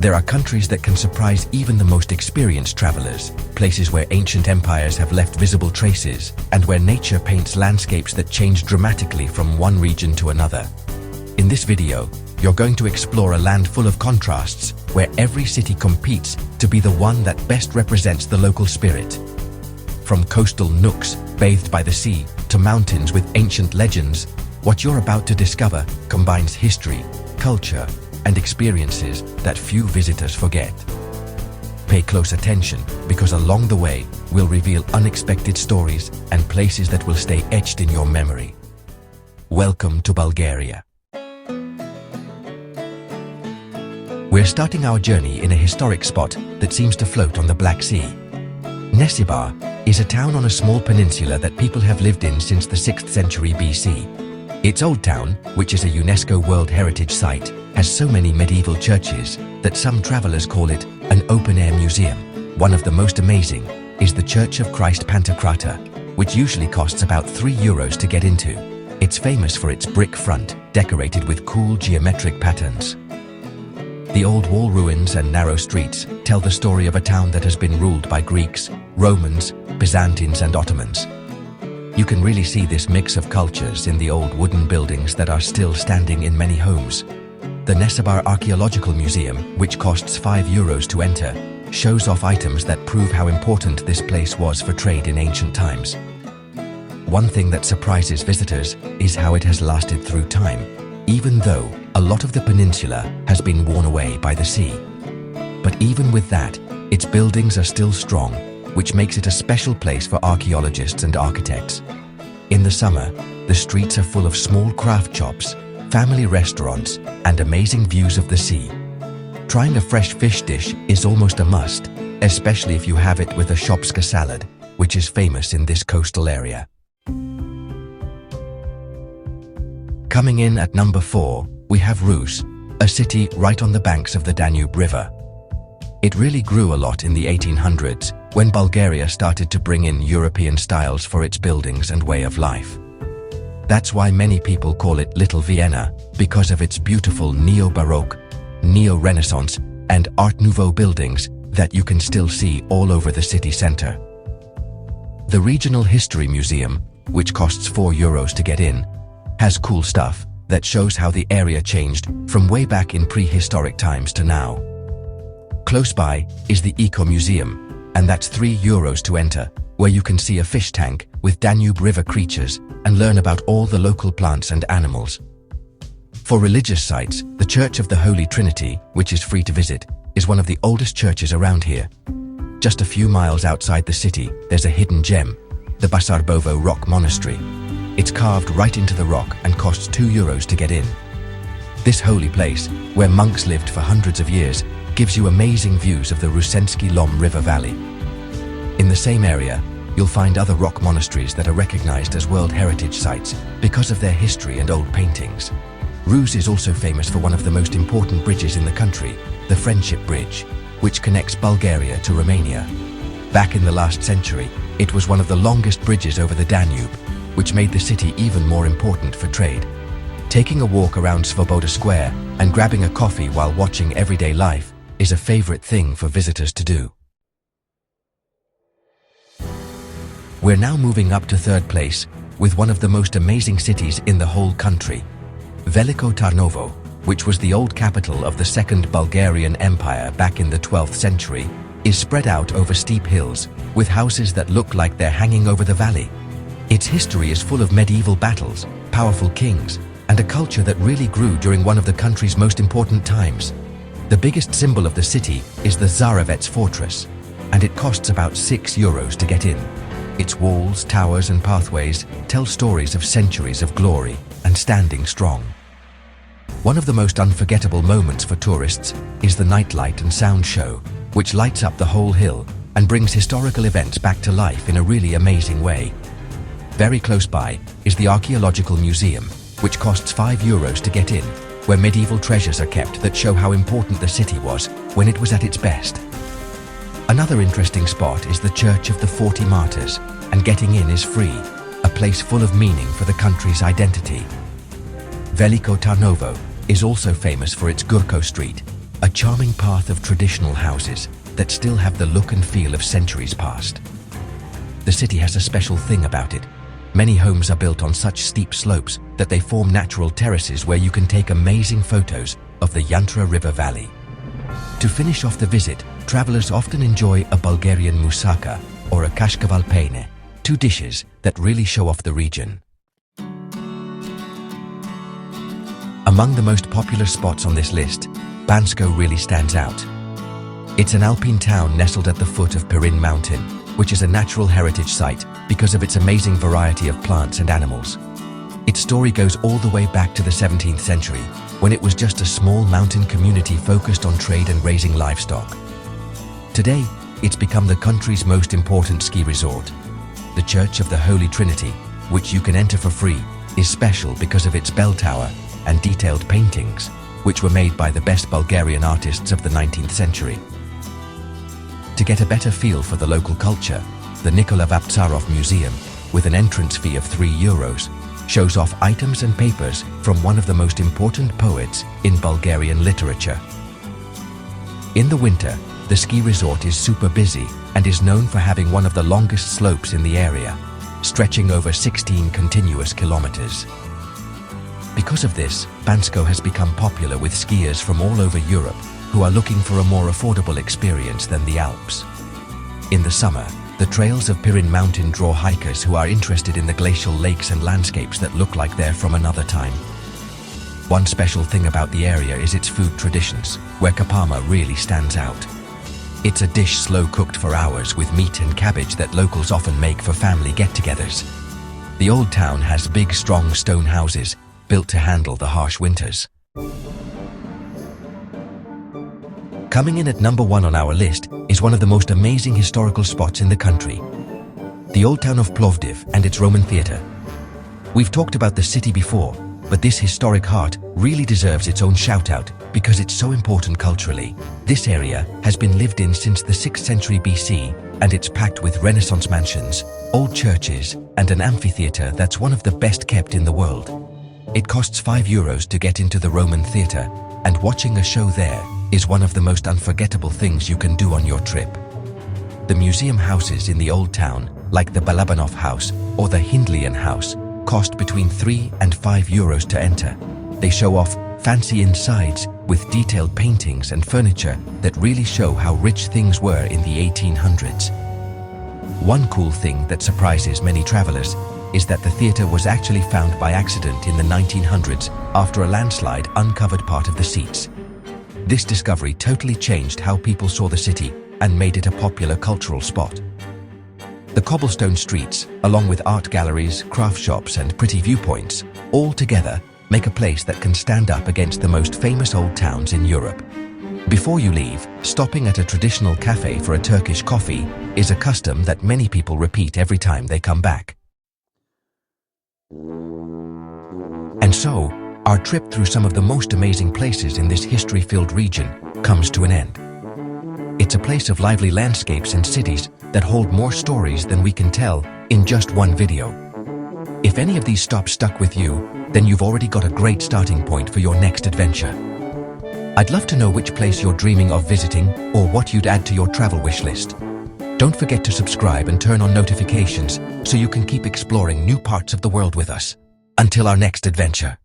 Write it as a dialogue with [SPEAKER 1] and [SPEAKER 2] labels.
[SPEAKER 1] There are countries that can surprise even the most experienced travelers, places where ancient empires have left visible traces, and where nature paints landscapes that change dramatically from one region to another. In this video, you're going to explore a land full of contrasts, where every city competes to be the one that best represents the local spirit. From coastal nooks bathed by the sea to mountains with ancient legends, what you're about to discover combines history, culture, and experiences that few visitors forget. Pay close attention, because along the way, we'll reveal unexpected stories and places that will stay etched in your memory. Welcome to Bulgaria. We're starting our journey in a historic spot that seems to float on the Black Sea. Nesibar is a town on a small peninsula that people have lived in since the 6th century BC. Its old town, which is a UNESCO World Heritage Site, has so many medieval churches that some travelers call it an open-air museum. One of the most amazing is the Church of Christ Pantocrator, which usually costs about €3 to get into. It's famous for its brick front, decorated with cool geometric patterns. The old wall ruins and narrow streets tell the story of a town that has been ruled by Greeks, Romans, Byzantines and Ottomans. You can really see this mix of cultures in the old wooden buildings that are still standing in many homes. The Nesibar Archaeological Museum, which costs €5 to enter, shows off items that prove how important this place was for trade in ancient times. One thing that surprises visitors is how it has lasted through time, even though a lot of the peninsula has been worn away by the sea. But even with that, its buildings are still strong, which makes it a special place for archaeologists and architects. In the summer, the streets are full of small craft shops, family restaurants, and amazing views of the sea. Trying a fresh fish dish is almost a must, especially if you have it with a shopska salad, which is famous in this coastal area. Coming in at number 4, we have Rus, a city right on the banks of the Danube River. It really grew a lot in the 1800s, when Bulgaria started to bring in European styles for its buildings and way of life. That's why many people call it Little Vienna, because of its beautiful neo-Baroque, neo-Renaissance, and Art Nouveau buildings that you can still see all over the city center. The Regional History Museum, which costs €4 to get in, has cool stuff that shows how the area changed from way back in prehistoric times to now. Close by is the Eco Museum, and that's €3 to enter, where you can see a fish tank with Danube River creatures and learn about all the local plants and animals. For religious sites, the Church of the Holy Trinity, which is free to visit, is one of the oldest churches around here. Just a few miles outside the city, there's a hidden gem, the Basarbovo Rock Monastery. It's carved right into the rock and costs €2 to get in. This holy place, where monks lived for hundreds of years, gives you amazing views of the Rusensky Lom River Valley. In the same area, you'll find other rock monasteries that are recognized as World Heritage Sites because of their history and old paintings. Rus is also famous for one of the most important bridges in the country, the Friendship Bridge, which connects Bulgaria to Romania. Back in the last century, it was one of the longest bridges over the Danube, which made the city even more important for trade. Taking a walk around Svoboda Square and grabbing a coffee while watching everyday life is a favorite thing for visitors to do. We're now moving up to 3rd place with one of the most amazing cities in the whole country. Veliko Tarnovo, which was the old capital of the Second Bulgarian Empire back in the 12th century, is spread out over steep hills with houses that look like they're hanging over the valley. Its history is full of medieval battles, powerful kings, and a culture that really grew during one of the country's most important times. The biggest symbol of the city is the Zarovets Fortress, and it costs about €6 to get in. Its walls, towers and pathways tell stories of centuries of glory and standing strong. One of the most unforgettable moments for tourists is the nightlight and sound show, which lights up the whole hill and brings historical events back to life in a really amazing way. Very close by is the Archaeological Museum, which costs €5 to get in, where medieval treasures are kept that show how important the city was when it was at its best. Another interesting spot is the Church of the 40 Martyrs, and getting in is free, a place full of meaning for the country's identity. Veliko Tarnovo is also famous for its Gurko Street, a charming path of traditional houses that still have the look and feel of centuries past. The city has a special thing about it. Many homes are built on such steep slopes that they form natural terraces where you can take amazing photos of the Yantra River Valley. To finish off the visit, travelers often enjoy a Bulgarian moussaka or a kashkaval peine, two dishes that really show off the region. Among the most popular spots on this list, Bansko really stands out. It's an alpine town nestled at the foot of Pirin Mountain, which is a natural heritage site because of its amazing variety of plants and animals. Its story goes all the way back to the 17th century, when it was just a small mountain community focused on trade and raising livestock. Today, it's become the country's most important ski resort. The Church of the Holy Trinity, which you can enter for free, is special because of its bell tower and detailed paintings, which were made by the best Bulgarian artists of the 19th century. To get a better feel for the local culture, the Nikola Vaptsarov Museum, with an entrance fee of €3, shows off items and papers from one of the most important poets in Bulgarian literature. In the winter, the ski resort is super busy and is known for having one of the longest slopes in the area, stretching over 16 continuous kilometers. Because of this, Bansko has become popular with skiers from all over Europe who are looking for a more affordable experience than the Alps. In the summer, the trails of Pirin Mountain draw hikers who are interested in the glacial lakes and landscapes that look like they're from another time. One special thing about the area is its food traditions, where kapama really stands out. It's a dish slow-cooked for hours with meat and cabbage that locals often make for family get-togethers. The old town has big, strong stone houses built to handle the harsh winters. Coming in at number 1 on our list is one of the most amazing historical spots in the country, the old town of Plovdiv and its Roman theatre. We've talked about the city before, but this historic heart really deserves its own shout-out because it's so important culturally. This area has been lived in since the 6th century BC, and it's packed with Renaissance mansions, old churches, and an amphitheatre that's one of the best kept in the world. It costs €5 to get into the Roman theatre, and watching a show there is one of the most unforgettable things you can do on your trip. The museum houses in the old town, like the Balabanov House or the Hindlian House, cost between €3 and €5 to enter. They show off fancy insides with detailed paintings and furniture that really show how rich things were in the 1800s. One cool thing that surprises many travelers is that the theatre was actually found by accident in the 1900s after a landslide uncovered part of the seats. This discovery totally changed how people saw the city and made it a popular cultural spot. The cobblestone streets, along with art galleries, craft shops and pretty viewpoints, all together make a place that can stand up against the most famous old towns in Europe. Before you leave, stopping at a traditional cafe for a Turkish coffee is a custom that many people repeat every time they come back. And so, our trip through some of the most amazing places in this history-filled region comes to an end. It's a place of lively landscapes and cities that hold more stories than we can tell in just one video. If any of these stops stuck with you, then you've already got a great starting point for your next adventure. I'd love to know which place you're dreaming of visiting or what you'd add to your travel wish list. Don't forget to subscribe and turn on notifications so you can keep exploring new parts of the world with us. Until our next adventure.